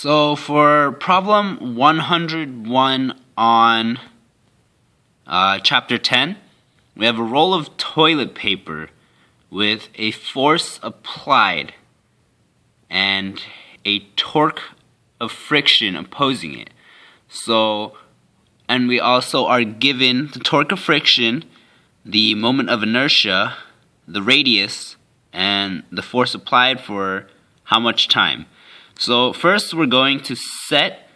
So for problem 101 on chapter 10, we have a roll of toilet paper with a force applied and a torque of friction opposing it. And we also are given the torque of friction, the moment of inertia, the radius, and the force applied for how much time. So first we're going to set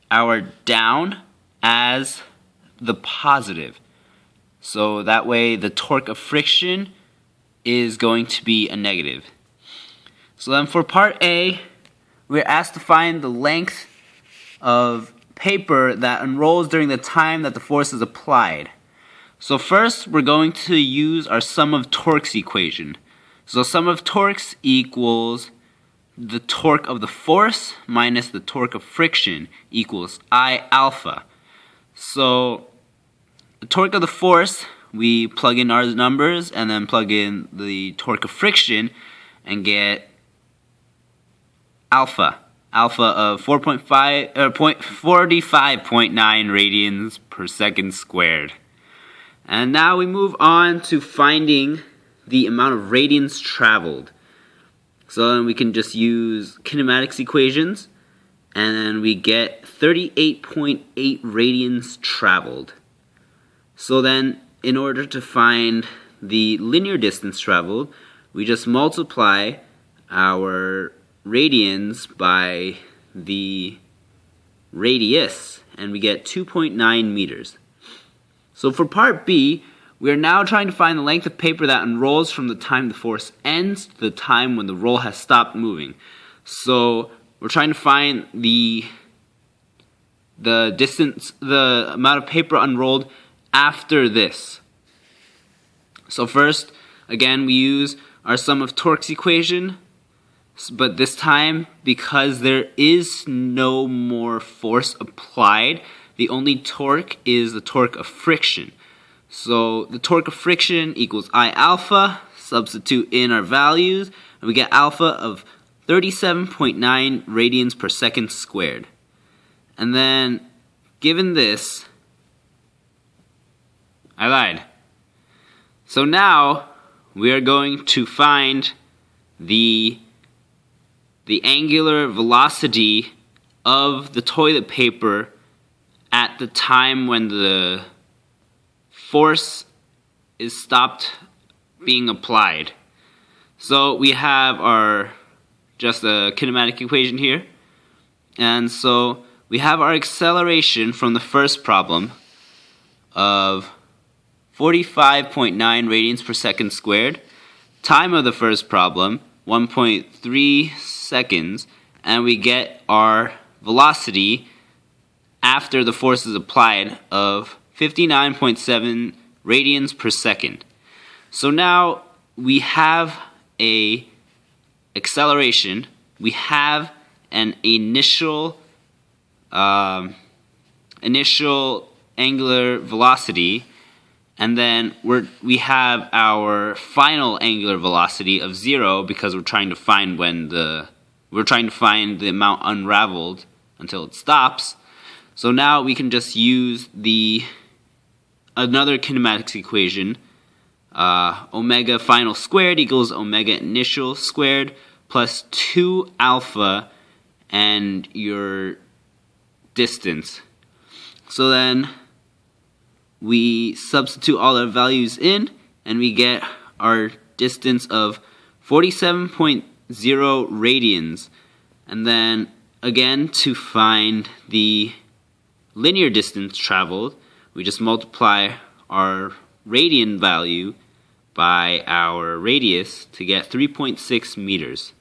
our down as the positive. So that way the torque of friction is going to be a negative. So then for part A, we're asked to find the length of paper that unrolls during the time that the force is applied. So first we're going to use our sum of torques equation. So sum of torques equals the torque of the force minus the torque of friction equals I alpha. So the torque of the force, we plug in our numbers and then plug in the torque of friction and get alpha of 45.9 radians per second squared. And now we move on to finding the amount of radians traveled. So then we can just use kinematics equations, and then we get 38.8 radians traveled. So then, in order to find the linear distance traveled, we just multiply our radians by the radius, and we get 2.9 meters. So for part B, we are now trying to find the length of paper that unrolls from the time the force ends to the time when the roll has stopped moving. So we're trying to find the distance, the amount of paper unrolled after this. So first, again, we use our sum of torques equation, but this time, because there is no more force applied, the only torque is the torque of friction. So the torque of friction equals I alpha, substitute in our values, and we get alpha of 37.9 radians per second squared. And then, given this, I lied. So now, we are going to find the angular velocity of the toilet paper at the time when the force is stopped being applied. So we have just a kinematic equation here. And so we have our acceleration from the first problem of 45.9 radians per second squared. Time of the first problem, 1.3 seconds. And we get our velocity after the force is applied of 59.7 radians per second. So now we have a acceleration, we have an initial angular velocity, and then we have our final angular velocity of 0 because we're trying to find the amount unraveled until it stops. So now we can just use another kinematics equation, omega final squared equals omega initial squared plus 2 alpha and your distance. So then we substitute all our values in and we get our distance of 47.0 radians. And then again, to find the linear distance traveled, we just multiply our radian value by our radius to get 3.6 meters.